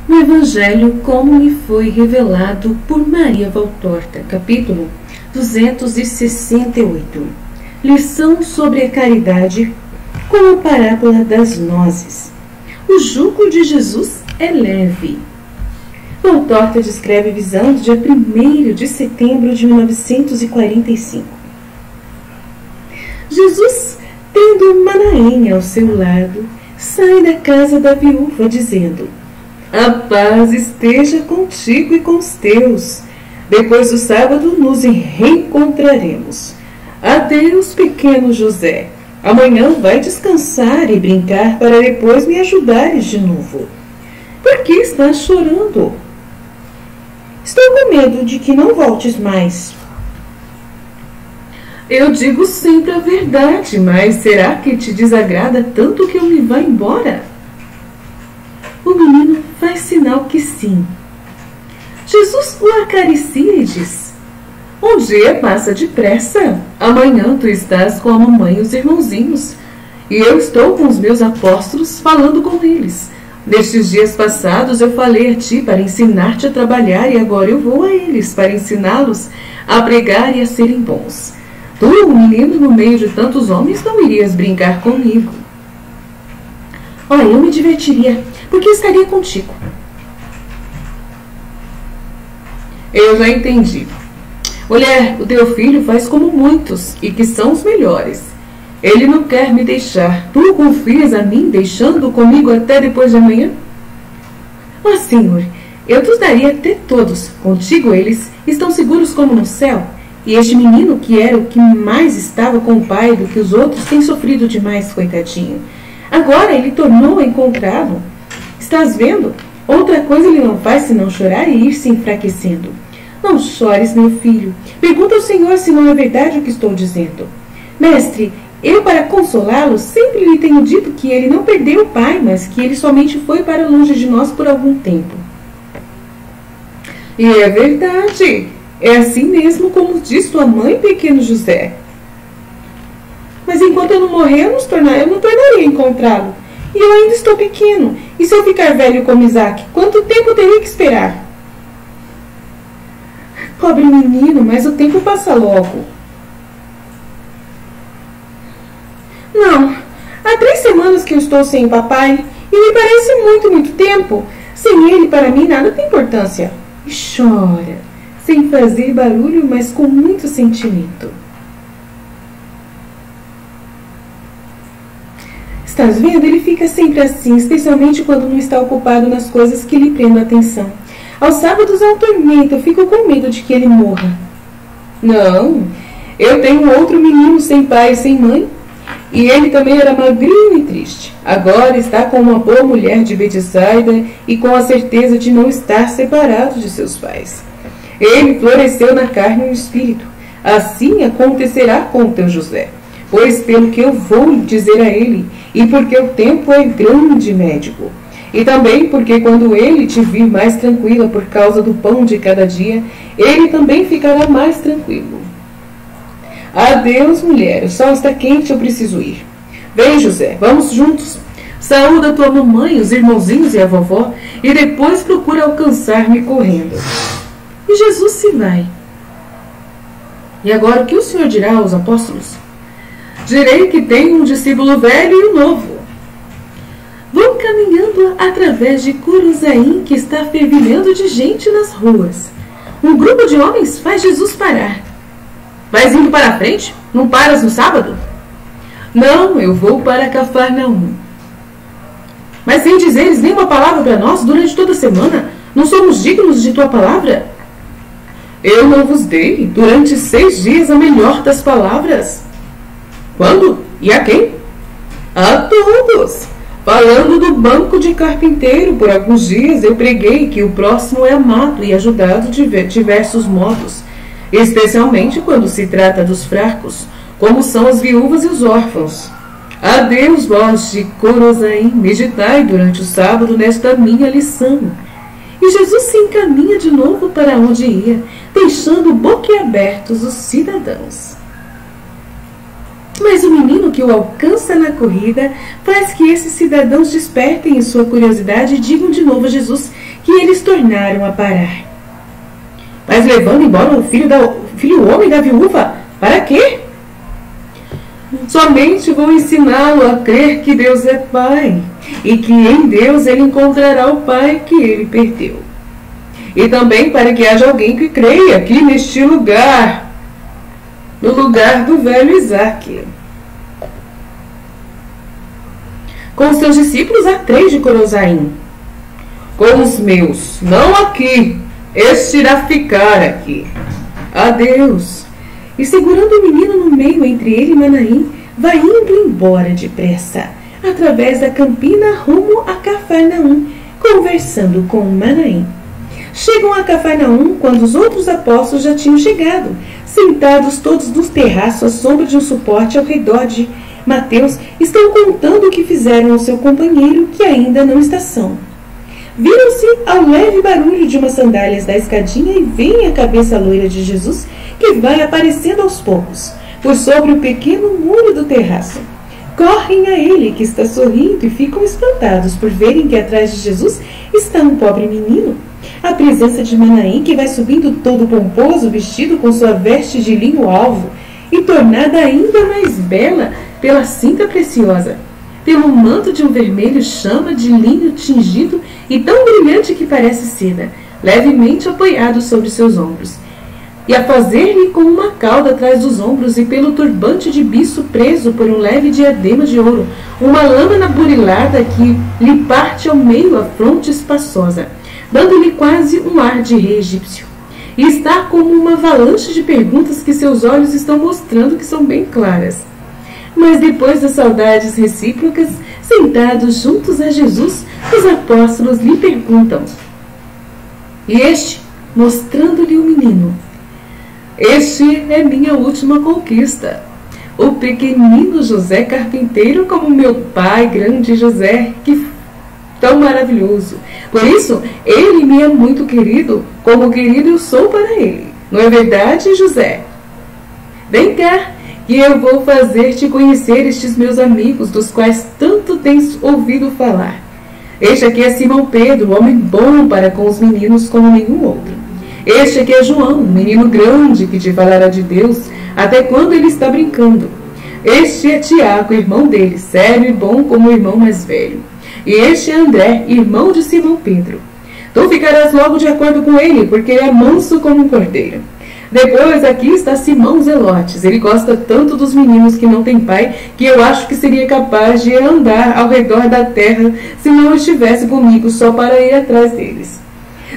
No Evangelho como lhe foi revelado por Maria Valtorta, capítulo 268. Lição sobre a caridade com a parábola das nozes. O jugo de Jesus é leve. Valtorta descreve a visão do dia 1º de setembro de 1945. Jesus, tendo Manaém ao seu lado, sai da casa da viúva, dizendo: "A paz esteja contigo e com os teus. Depois do sábado nos reencontraremos. Adeus, pequeno José. Amanhã vai descansar e brincar para depois me ajudares de novo. Por que estás chorando? Estou com medo de que não voltes mais." "Eu digo sempre a verdade, mas será que te desagrada tanto que eu me vá embora?" O menino faz sinal que sim. Jesus o acaricia e diz: "Um dia passa depressa. Amanhã tu estás com a mamãe e os irmãozinhos, e eu estou com os meus apóstolos falando com eles. Nestes dias passados eu falei a ti para ensinar-te a trabalhar, e agora eu vou a eles para ensiná-los a pregar e a serem bons. Tu, um menino no meio de tantos homens, não irias brincar comigo." "Olha, eu me divertiria, porque estaria contigo." "Eu já entendi. Mulher, o teu filho faz como muitos, e que são os melhores. Ele não quer me deixar. Tu confias a mim, deixando comigo até depois de amanhã?" "Ó Senhor, eu te daria até todos. Contigo eles estão seguros como no céu. E este menino, que era o que mais estava com o pai do que os outros, tem sofrido demais, coitadinho. Agora ele tornou a encontrá-lo. Estás vendo? Outra coisa ele não faz senão chorar e ir se enfraquecendo. Não chores, meu filho. Pergunta ao Senhor se não é verdade o que estou dizendo. Mestre, eu, para consolá-lo, sempre lhe tenho dito que ele não perdeu o pai, mas que ele somente foi para longe de nós por algum tempo." "E é verdade. É assim mesmo como diz tua mãe, pequeno José. Mas enquanto eu não morrer, eu não tornaria a encontrá-lo. E eu ainda estou pequeno. E se eu ficar velho como Isaac, quanto tempo teria que esperar?" "Pobre menino, mas o tempo passa logo." "Não, há 3 semanas que eu estou sem o papai, e me parece muito tempo. Sem ele, para mim, nada tem importância." E chora, sem fazer barulho, mas com muito sentimento. Estás vendo? Ele fica sempre assim, especialmente quando não está ocupado nas coisas que lhe prendem a atenção. Aos sábados é um tormento, eu fico com medo de que ele morra. "Não, eu tenho outro menino sem pai e sem mãe, e ele também era magrinho e triste. Agora está com uma boa mulher de Betsaida e com a certeza de não estar separado de seus pais. Ele floresceu na carne e no espírito. Assim acontecerá com o teu José. Pois pelo que eu vou dizer a ele, e porque o tempo é grande, médico, e também porque quando ele te vir mais tranquila por causa do pão de cada dia, ele também ficará mais tranquilo. Adeus, mulher, o sol está quente, eu preciso ir. Vem, José, vamos juntos. Saúda a tua mamãe, os irmãozinhos e a vovó, e depois procura alcançar-me correndo." E Jesus se vai. E agora o que o Senhor dirá aos apóstolos? "Direi que tem um discípulo velho e um novo." Vão caminhando através de Corozaim, que está fervilhando de gente nas ruas. Um grupo de homens faz Jesus parar. "Vais indo para a frente? Não paras no sábado?" "Não, eu vou para Cafarnaum." "Mas sem dizeres nenhuma palavra para nós durante toda a semana? Não somos dignos de tua palavra?" "Eu não vos dei durante 6 dias a melhor das palavras." "Quando? E a quem?" "A todos. Falando do banco de carpinteiro, por alguns dias eu preguei que o próximo é amado e ajudado de diversos modos, especialmente quando se trata dos fracos, como são as viúvas e os órfãos. Adeus, vós de Corozaim, meditai durante o sábado nesta minha lição." E Jesus se encaminha de novo para onde ia, deixando boquiabertos os cidadãos. Mas o menino que o alcança na corrida faz que esses cidadãos despertem em sua curiosidade e digam de novo a Jesus que eles tornaram a parar. Mas levando embora o filho homem da viúva, para quê? Somente vou ensiná-lo a crer que Deus é Pai e que em Deus ele encontrará o Pai que ele perdeu. E também para que haja alguém que creia aqui neste lugar, no lugar do velho Isaac. Com os seus discípulos há 3 de Corozaim. Com os meus, não aqui, este irá ficar aqui. Adeus. E segurando o menino no meio entre ele e Manaim, vai indo embora depressa, através da campina rumo a Cafarnaum, conversando com Manaim. Chegam a Cafarnaum quando os outros apóstolos já tinham chegado, sentados todos nos terraços à sombra de um suporte ao redor de Mateus, estão contando o que fizeram ao seu companheiro que ainda não está são. Viram-se ao leve barulho de umas sandálias da escadinha e veem a cabeça loira de Jesus, que vai aparecendo aos poucos, por sobre o pequeno muro do terraço. Correm a ele, que está sorrindo, e ficam espantados por verem que atrás de Jesus está um pobre menino. A presença de Manaim, que vai subindo todo pomposo, vestido com sua veste de linho alvo, e tornada ainda mais bela pela cinta preciosa, pelo manto de um vermelho chama de linho tingido e tão brilhante que parece seda, levemente apoiado sobre seus ombros, e a fazer-lhe com uma cauda atrás dos ombros, e pelo turbante de biço preso por um leve diadema de ouro, uma lâmina burilada que lhe parte ao meio a fronte espaçosa, dando-lhe quase um ar de rei egípcio. E está como uma avalanche de perguntas que seus olhos estão mostrando que são bem claras. Mas depois das saudades recíprocas, sentados juntos a Jesus, os apóstolos lhe perguntam. E este, mostrando-lhe o menino: este é minha última conquista, o pequenino José carpinteiro, como meu pai grande José, que tão maravilhoso. Por isso, ele me é muito querido, como querido eu sou para ele. Não é verdade, José? Vem cá, que eu vou fazer-te conhecer estes meus amigos, dos quais tanto tens ouvido falar. Este aqui é Simão Pedro, homem bom para com os meninos como nenhum outro. Este aqui é João, um menino grande que te falará de Deus, até quando ele está brincando. Este é Tiago, irmão dele, sério e bom como o irmão mais velho. E este é André, irmão de Simão Pedro. Tu ficarás logo de acordo com ele, porque ele é manso como um cordeiro. Depois aqui está Simão Zelotes. Ele gosta tanto dos meninos que não tem pai, que eu acho que seria capaz de andar ao redor da terra se não estivesse comigo só para ir atrás deles.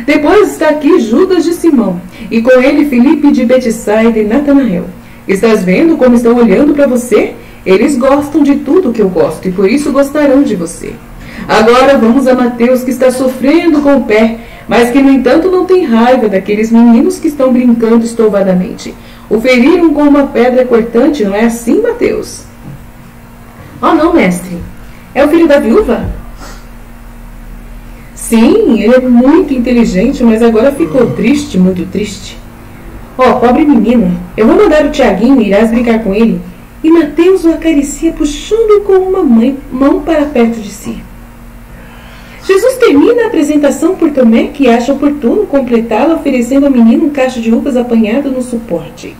Depois está aqui Judas de Simão, e com ele Filipe de Betsaida e Natanael. Estás vendo como estão olhando para você? Eles gostam de tudo que eu gosto, e por isso gostarão de você. Agora vamos a Mateus, que está sofrendo com o pé, mas que no entanto não tem raiva daqueles meninos que estão brincando estouvadamente. O feriram com uma pedra cortante, não é assim, Mateus? Oh não, mestre, é o filho da viúva? Sim, ele é muito inteligente, mas agora ficou triste, muito triste. Oh, pobre menino, eu vou mandar o Tiaguinho e irás brincar com ele. E Mateus o acaricia, puxando-o com uma mão para perto de si. Jesus termina a apresentação por Tomé, que acha oportuno completá-la, oferecendo ao menino um cacho de uvas apanhado no suporte.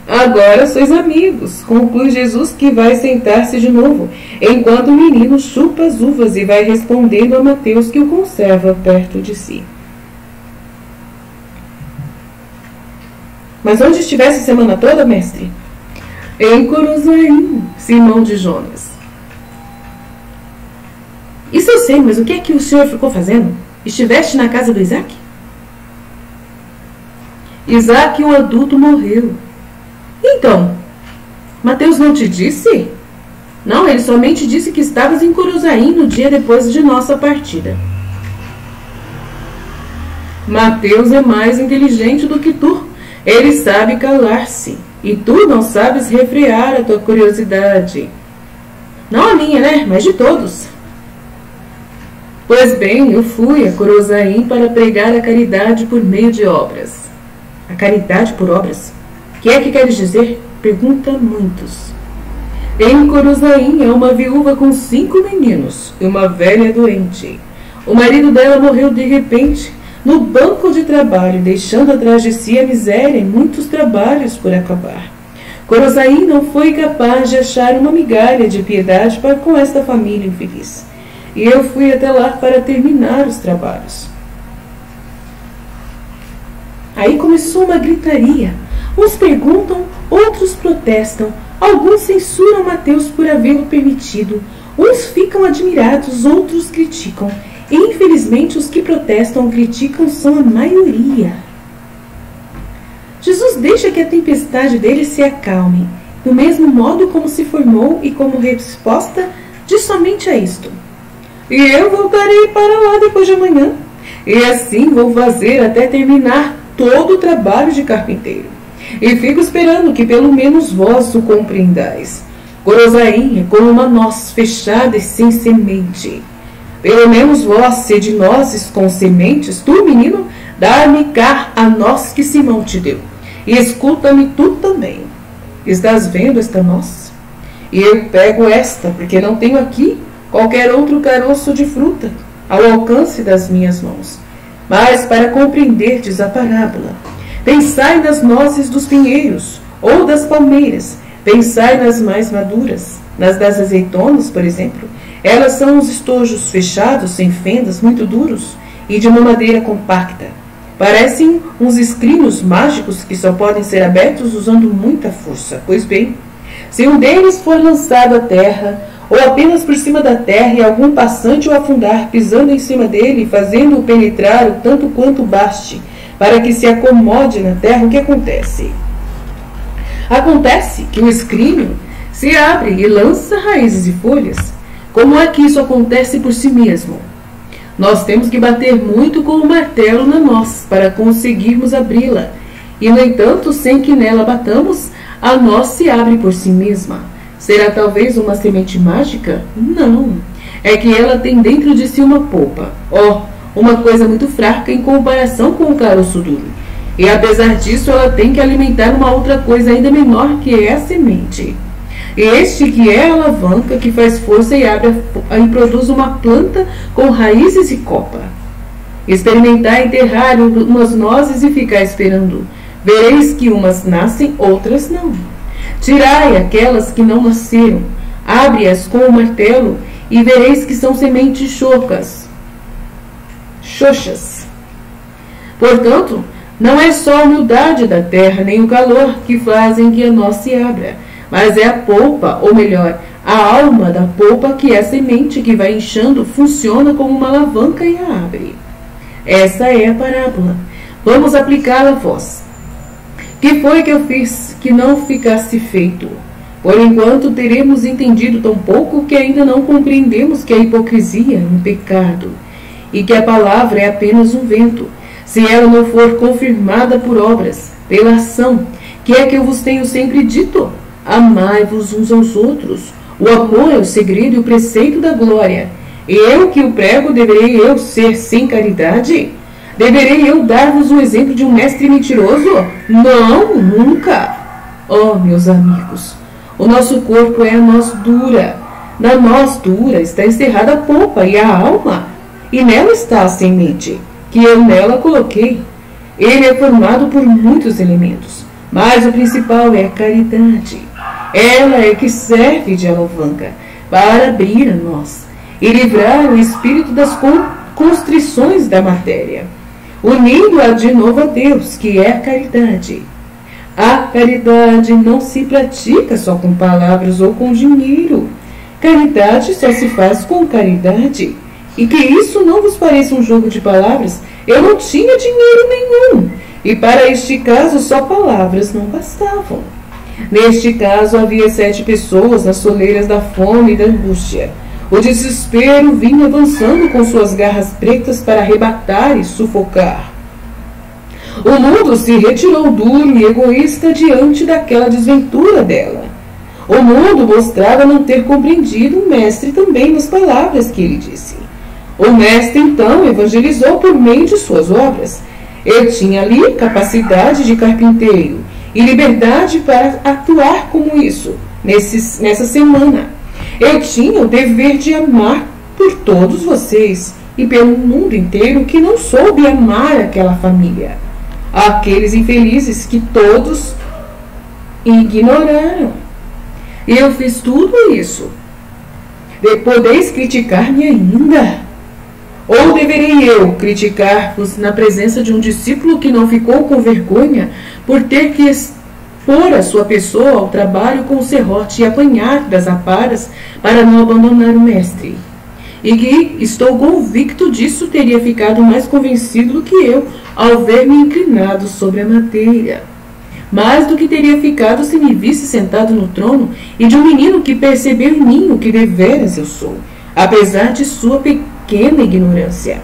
Agora sois amigos, conclui Jesus, que vai sentar-se de novo, enquanto o menino chupa as uvas e vai respondendo a Mateus, que o conserva perto de si. Mas onde estivesse a semana toda, mestre? Em Corozaim, Simão de Jonas. Isso eu sei, mas o que é que o senhor ficou fazendo? Estiveste na casa do Isaac? Isaac, o adulto, morreu. Então, Mateus não te disse? Não, ele somente disse que estavas em Corozaim no dia depois de nossa partida. Mateus é mais inteligente do que tu. Ele sabe calar-se, e tu não sabes refrear a tua curiosidade. Não a minha, né? Mas de todos. Pois bem, eu fui a Corozaim para pregar a caridade por meio de obras. A caridade por obras? O que é que queres dizer? Pergunta muitos. Em Corozaim há uma viúva com 5 meninos e uma velha doente. O marido dela morreu de repente, no banco de trabalho, deixando atrás de si a miséria e muitos trabalhos por acabar. Corozaí não foi capaz de achar uma migalha de piedade para com esta família infeliz. E eu fui até lá para terminar os trabalhos. Aí começou uma gritaria. Uns perguntam, outros protestam. Alguns censuram Mateus por havê-lo permitido. Uns ficam admirados, outros criticam. E, infelizmente, os que protestam ou criticam são a maioria. Jesus deixa que a tempestade dele se acalme, do mesmo modo como se formou e como resposta diz somente a isto: e eu voltarei para lá depois de amanhã, e assim vou fazer até terminar todo o trabalho de carpinteiro. E fico esperando que pelo menos vós o compreendais. Corozaí é como uma noz fechada e sem semente. Pelo menos vós, sede nozes com sementes, tu, menino, dá-me cá a noz que Simão te deu, e escuta-me tu também. Estás vendo esta noz? E eu pego esta, porque não tenho aqui qualquer outro caroço de fruta ao alcance das minhas mãos. Mas para compreenderdes a parábola, pensai nas nozes dos pinheiros ou das palmeiras, pensai nas mais maduras, nas das azeitonas, por exemplo. Elas são os estojos fechados, sem fendas, muito duros e de uma madeira compacta. Parecem uns escrinos mágicos que só podem ser abertos usando muita força. Pois bem, se um deles for lançado à terra, ou apenas por cima da terra, e algum passante o afundar, pisando em cima dele, fazendo-o penetrar o tanto quanto baste, para que se acomode na terra, o que acontece? Acontece que o escrínio se abre e lança raízes e folhas. Como é que isso acontece por si mesmo? Nós temos que bater muito com o martelo na noz para conseguirmos abri-la. E, no entanto, sem que nela batamos, a noz se abre por si mesma. Será talvez uma semente mágica? Não. É que ela tem dentro de si uma polpa. Uma coisa muito fraca em comparação com o caroço duro. E, apesar disso, ela tem que alimentar uma outra coisa ainda menor, que é a semente. Este que é a alavanca que faz força e abre e produz uma planta com raízes e copa. Experimentar enterrar umas nozes e ficar esperando. Vereis que umas nascem, outras não. Tirai aquelas que não nasceram, abre-as com o martelo e vereis que são sementes xoxas. Portanto, não é só a humildade da terra nem o calor que fazem que a noz se abra, mas é a polpa, ou melhor, a alma da polpa, que é a semente que vai inchando, funciona como uma alavanca e a abre. Essa é a parábola. Vamos aplicá-la a vós. Que foi que eu fiz que não ficasse feito? Por enquanto teremos entendido tão pouco que ainda não compreendemos que a hipocrisia é um pecado e que a palavra é apenas um vento, se ela não for confirmada por obras, pela ação, que é que eu vos tenho sempre dito. Amai-vos uns aos outros. O amor é o segredo e o preceito da glória. Eu que o prego, deverei eu ser sem caridade? Deverei eu dar-vos o exemplo de um mestre mentiroso? Não, nunca. Meus amigos, o nosso corpo é a noz dura. Na noz dura está encerrada a polpa e a alma, e nela está a semente, que eu nela coloquei. Ele é formado por muitos elementos, mas o principal é a caridade. Ela é que serve de alavanca para abrir a nós e livrar o espírito das constrições da matéria, unindo-a de novo a Deus, que é a caridade. A caridade não se pratica só com palavras ou com dinheiro. Caridade só se faz com caridade. E que isso não vos pareça um jogo de palavras, eu não tinha dinheiro nenhum, e para este caso só palavras não bastavam. Neste caso havia 7 pessoas nas soleiras da fome e da angústia. O desespero vinha avançando com suas garras pretas para arrebatar e sufocar. O mundo se retirou duro e egoísta diante daquela desventura dela. O mundo mostrava não ter compreendido o mestre também nas palavras que ele disse. O mestre então evangelizou por meio de suas obras. Eu tinha ali capacidade de carpinteiro e liberdade para atuar como isso nessa semana. Eu tinha o dever de amar por todos vocês e pelo mundo inteiro que não soube amar aquela família. Aqueles infelizes que todos ignoraram. E eu fiz tudo isso. Podeis criticar-me ainda? Ou deverei eu criticar-vos na presença de um discípulo que não ficou com vergonha por ter que expor a sua pessoa ao trabalho com o serrote e apanhar das aparas para não abandonar o mestre? E que, estou convicto disso, teria ficado mais convencido do que eu ao ver-me inclinado sobre a madeira. Mais do que teria ficado se me visse sentado no trono e de um menino que percebeu em mim o que deveras eu sou, apesar de sua pequena ignorância,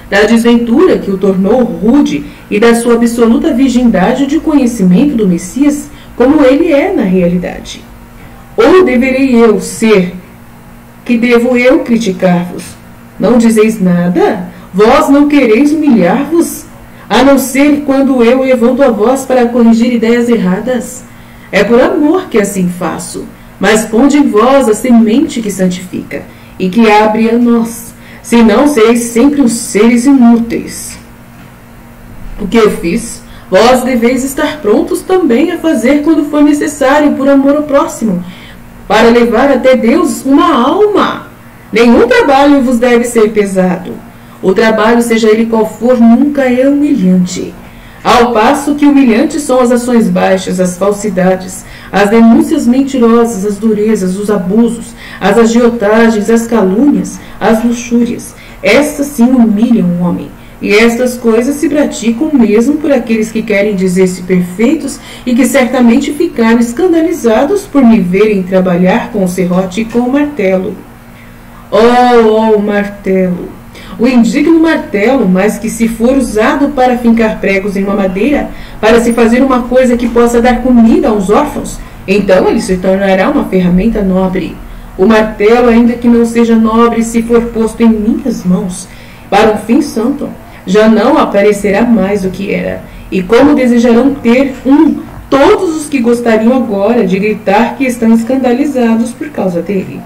da desventura que o tornou rude e da sua absoluta virgindade de conhecimento do Messias como ele é na realidade. Ou deverei eu ser que devo eu criticar-vos? Não dizeis nada? Vós não quereis humilhar-vos? A não ser quando eu levanto a voz para corrigir ideias erradas. É por amor que assim faço, mas ponde em vós a semente que santifica e que abre a nós, senão sereis sempre os seres inúteis. O que eu fiz, vós deveis estar prontos também a fazer quando for necessário por amor ao próximo, para levar até Deus uma alma. Nenhum trabalho vos deve ser pesado. O trabalho, seja ele qual for, nunca é humilhante. Ao passo que humilhantes são as ações baixas, as falsidades, as denúncias mentirosas, as durezas, os abusos, as agiotagens, as calúnias, as luxúrias. Estas sim humilham o homem. E estas coisas se praticam mesmo por aqueles que querem dizer-se perfeitos e que certamente ficaram escandalizados por me verem trabalhar com o serrote e com o martelo. Oh, martelo! O indigno martelo, mas que se for usado para fincar pregos em uma madeira, para se fazer uma coisa que possa dar comida aos órfãos, então ele se tornará uma ferramenta nobre. O martelo, ainda que não seja nobre, se for posto em minhas mãos, para um fim santo, já não aparecerá mais do que era. E como desejarão ter todos os que gostariam agora de gritar que estão escandalizados por causa dele.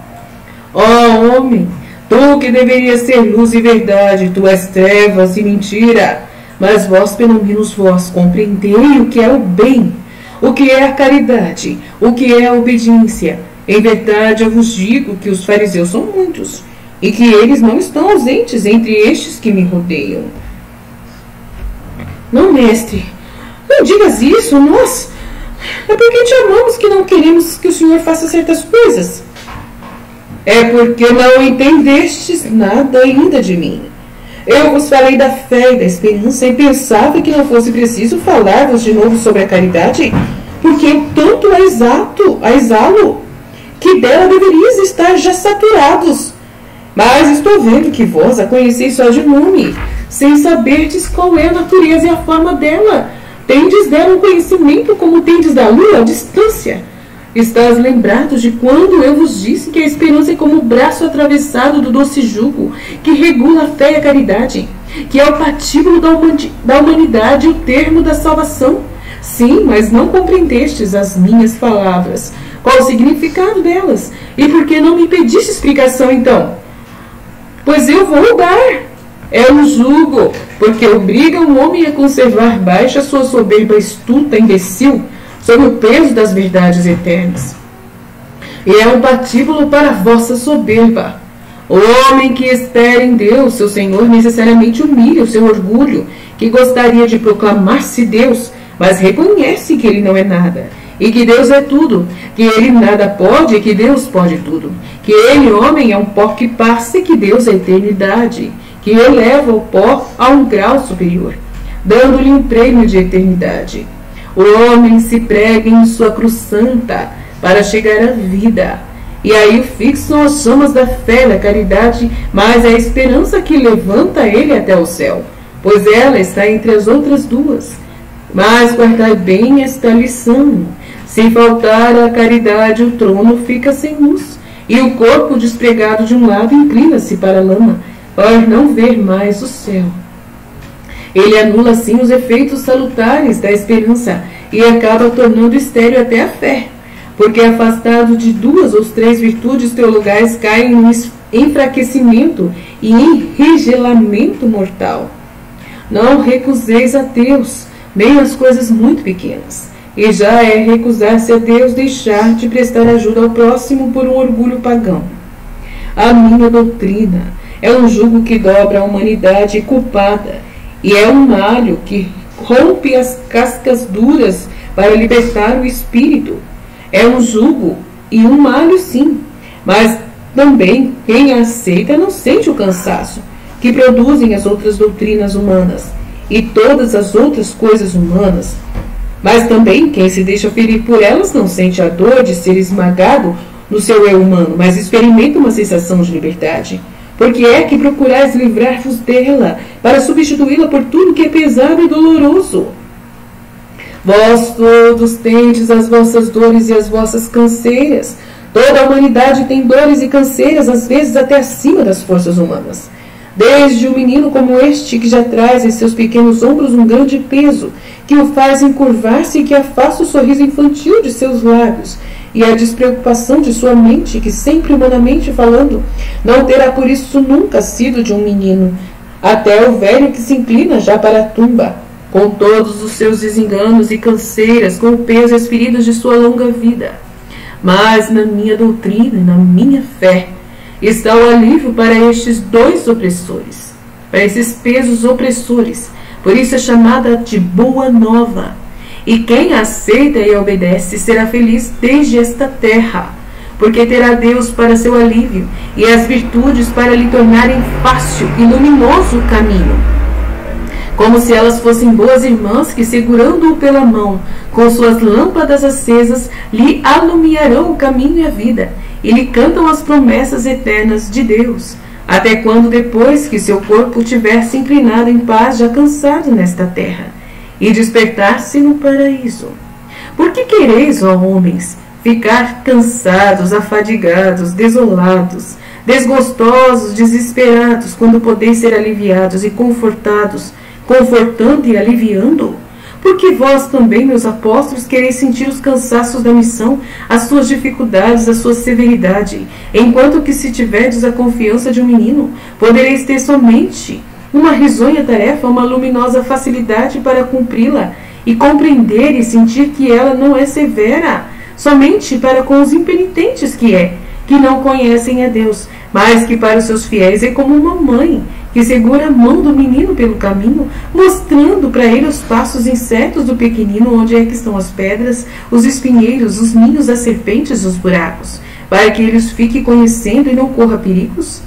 Oh, homem! Tu que deverias ser luz e verdade, tu és trevas e mentira. Mas vós, pelo menos vós, compreendei o que é o bem, o que é a caridade, o que é a obediência. Em verdade, eu vos digo que os fariseus são muitos, e que eles não estão ausentes entre estes que me rodeiam. Não, mestre, não digas isso, nós. É porque te amamos que não queremos que o Senhor faça certas coisas. É porque não entendestes nada ainda de mim. Eu vos falei da fé e da esperança e pensava que não fosse preciso falar-vos de novo sobre a caridade, porque eu tanto a exalo, que dela deveríeis estar já saturados. Mas estou vendo que vós a conheceis só de nome, sem saberdes qual é a natureza e a forma dela. Tendes dela um conhecimento como tendes da lua à distância. Estás lembrados de quando eu vos disse que a esperança é como o braço atravessado do doce jugo, que regula a fé e a caridade, que é o patíbulo da humanidade e o termo da salvação? Sim, mas não compreendestes as minhas palavras. Qual o significado delas? E por que não me pediste explicação, então? Pois eu vou dar. É um jugo, porque obriga o homem a conservar baixa sua soberba estulta, imbecil, sob o peso das verdades eternas. E é um patíbulo para a vossa soberba. O homem que espera em Deus, seu Senhor, necessariamente humilha o seu orgulho, que gostaria de proclamar-se Deus, mas reconhece que ele não é nada, e que Deus é tudo, que ele nada pode e que Deus pode tudo, que ele, homem, é um pó que passa e que Deus é eternidade, que eleva o pó a um grau superior, dando-lhe um prêmio de eternidade. O homem se prega em sua cruz santa para chegar à vida. E aí o fixam as chamas da fé, da caridade, mas é a esperança que levanta ele até o céu, pois ela está entre as outras duas. Mas guardai bem esta lição. Se faltar a caridade, o trono fica sem luz, e o corpo despregado de um lado inclina-se para a lama, para não ver mais o céu. Ele anula assim os efeitos salutares da esperança e acaba tornando estéril até a fé, porque afastado de duas ou três virtudes teologais cai enfraquecimento e enregelamento mortal. Não recuseis a Deus, nem as coisas muito pequenas. E já é recusar-se a Deus deixar de prestar ajuda ao próximo por um orgulho pagão. A minha doutrina é um jugo que dobra a humanidade culpada, e é um malho que rompe as cascas duras para libertar o espírito. É um jugo e um malho, sim, mas também quem a aceita não sente o cansaço que produzem as outras doutrinas humanas e todas as outras coisas humanas. Mas também quem se deixa ferir por elas não sente a dor de ser esmagado no seu eu humano, mas experimenta uma sensação de liberdade. Porque é que procurais livrar-vos dela, para substituí-la por tudo que é pesado e doloroso. Vós todos tendes as vossas dores e as vossas canseiras. Toda a humanidade tem dores e canseiras, às vezes até acima das forças humanas. Desde um menino como este, que já traz em seus pequenos ombros um grande peso, que o faz encurvar-se e que afasta o sorriso infantil de seus lábios, e a despreocupação de sua mente, que sempre humanamente falando, não terá por isso nunca sido de um menino, até o velho que se inclina já para a tumba, com todos os seus desenganos e canseiras, com o peso e as feridas de sua longa vida. Mas na minha doutrina e na minha fé está o alívio para estes dois opressores, para esses pesos opressores. Por isso é chamada de Boa Nova. E quem aceita e obedece será feliz desde esta terra, porque terá Deus para seu alívio e as virtudes para lhe tornarem fácil e luminoso o caminho. Como se elas fossem boas irmãs que, segurando-o pela mão, com suas lâmpadas acesas, lhe alumiarão o caminho e a vida, e lhe cantam as promessas eternas de Deus, até quando depois que seu corpo tiver se inclinado em paz, já cansado nesta terra, e despertar-se no paraíso. Por que quereis, ó homens, ficar cansados, afadigados, desolados, desgostosos, desesperados, quando podeis ser aliviados e confortados, confortando e aliviando? Porque vós também, meus apóstolos, quereis sentir os cansaços da missão, as suas dificuldades, a sua severidade, enquanto que, se tiverdes a confiança de um menino, podereis ter somente uma risonha tarefa, uma luminosa facilidade para cumpri-la, e compreender e sentir que ela não é severa, somente para com os impenitentes que não conhecem a Deus, mas que para os seus fiéis é como uma mãe, que segura a mão do menino pelo caminho, mostrando para ele os passos incertos do pequenino, onde é que estão as pedras, os espinheiros, os ninhos das serpentes, os buracos, para que ele os fique conhecendo e não corra perigos?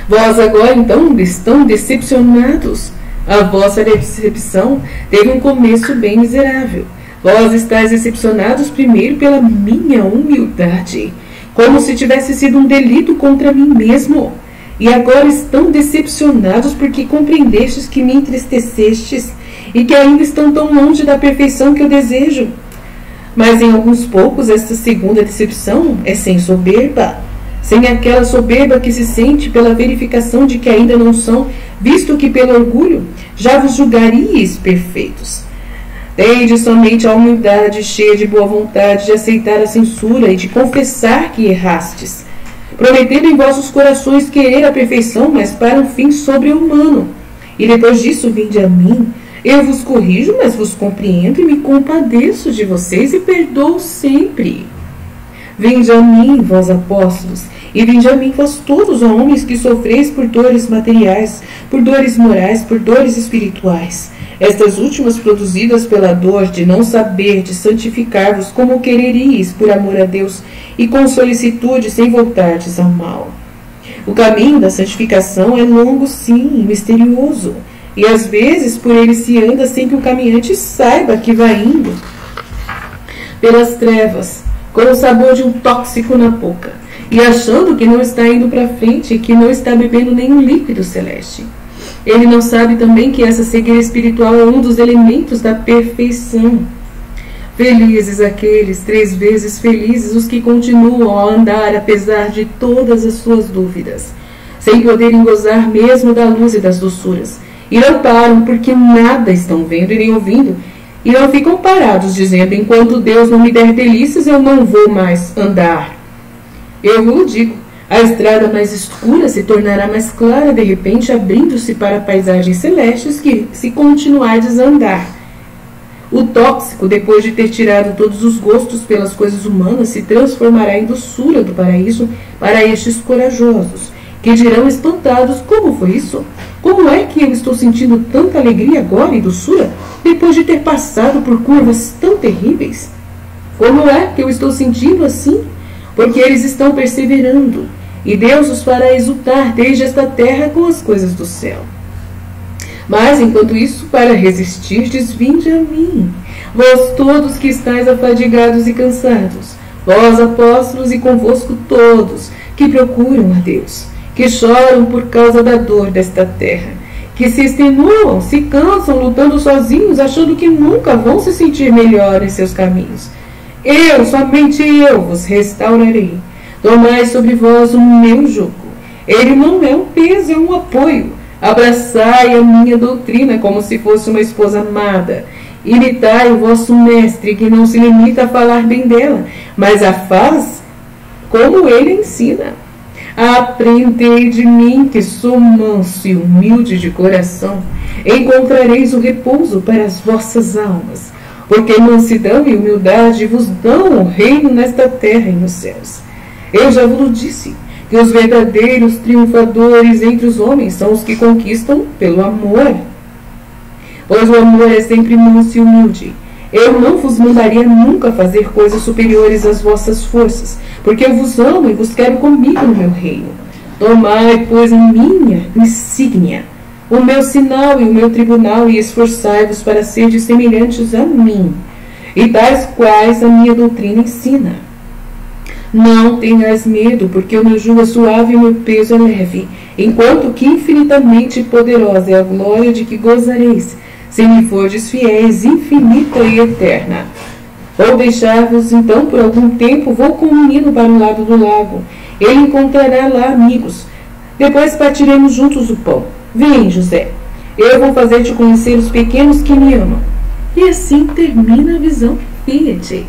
Vós agora, então, estão decepcionados. A vossa decepção teve um começo bem miserável. Vós estáis decepcionados primeiro pela minha humildade, como se tivesse sido um delito contra mim mesmo. E agora estão decepcionados porque compreendestes que me entristecestes e que ainda estão tão longe da perfeição que eu desejo. Mas em alguns poucos esta segunda decepção é sem soberba, sem aquela soberba que se sente pela verificação de que ainda não são, visto que pelo orgulho já vos julgaríeis perfeitos. Tende somente a humildade cheia de boa vontade de aceitar a censura e de confessar que errastes, prometendo em vossos corações querer a perfeição, mas para um fim sobre-humano. E depois disso, vinde a mim. Eu vos corrijo, mas vos compreendo e me compadeço de vocês e perdoo sempre. Vinde a mim, vós apóstolos, e vinde a mim, vós todos, ó homens que sofreis por dores materiais, por dores morais, por dores espirituais, estas últimas produzidas pela dor de não saber de santificar-vos como quereríeis por amor a Deus e com solicitude sem voltardes ao mal. O caminho da santificação é longo, sim, e misterioso, e às vezes por ele se anda sem que o caminhante saiba que vai indo pelas trevas, com o sabor de um tóxico na boca, e achando que não está indo para frente e que não está bebendo nenhum líquido celeste. Ele não sabe também que essa cegueira espiritual é um dos elementos da perfeição. Felizes aqueles, 3 vezes felizes, os que continuam a andar apesar de todas as suas dúvidas, sem poderem gozar mesmo da luz e das doçuras, e não param porque nada estão vendo e nem ouvindo, e não ficam parados dizendo, enquanto Deus não me der delícias, eu não vou mais andar. Eu o digo, A estrada mais escura se tornará mais clara, de repente abrindo-se para paisagens celestes que, se continuardes a andar. O tóxico, depois de ter tirado todos os gostos pelas coisas humanas, se transformará em doçura do paraíso para estes corajosos, que dirão espantados: como foi isso? Como é que eu estou sentindo tanta alegria agora e doçura, depois de ter passado por curvas tão terríveis? Como é que eu estou sentindo assim? Porque eles estão perseverando, e Deus os fará exultar desde esta terra com as coisas do céu. Mas, enquanto isso, para resistirdes, vinde a mim, vós todos que estáis afadigados e cansados, vós apóstolos e convosco todos que procuram a Deus, que choram por causa da dor desta terra, que se extenuam, se cansam, lutando sozinhos, achando que nunca vão se sentir melhor em seus caminhos. Eu, somente eu, vos restaurarei. Tomai sobre vós o meu jugo. Ele não é um peso, é um apoio. Abraçai a minha doutrina como se fosse uma esposa amada. Imitai o vosso mestre, que não se limita a falar bem dela, mas a faz como ele ensina. Aprendei de mim, que sou manso e humilde de coração. Encontrareis o repouso para as vossas almas, porque mansidão e humildade vos dão o reino nesta terra e nos céus. Eu já vos disse que os verdadeiros triunfadores entre os homens são os que conquistam pelo amor. Pois o amor é sempre manso e humilde. Eu não vos mandaria nunca fazer coisas superiores às vossas forças, porque eu vos amo e vos quero comigo no meu reino. Tomai, pois, a minha insígnia, o meu sinal e o meu tribunal, e esforçai-vos para serdes semelhantes a mim, e tais quais a minha doutrina ensina. Não tenhais medo, porque o meu jugo é suave e o meu peso é leve, enquanto que infinitamente poderosa é a glória de que gozareis, se me fordes fiéis, infinita e eterna. Vou deixar-vos então por algum tempo, vou com o menino para o lado do lago. Ele encontrará lá amigos. Depois partiremos juntos o pão. Vem, José, eu vou fazer-te conhecer os pequenos que me amam. E assim termina a visão Fiat.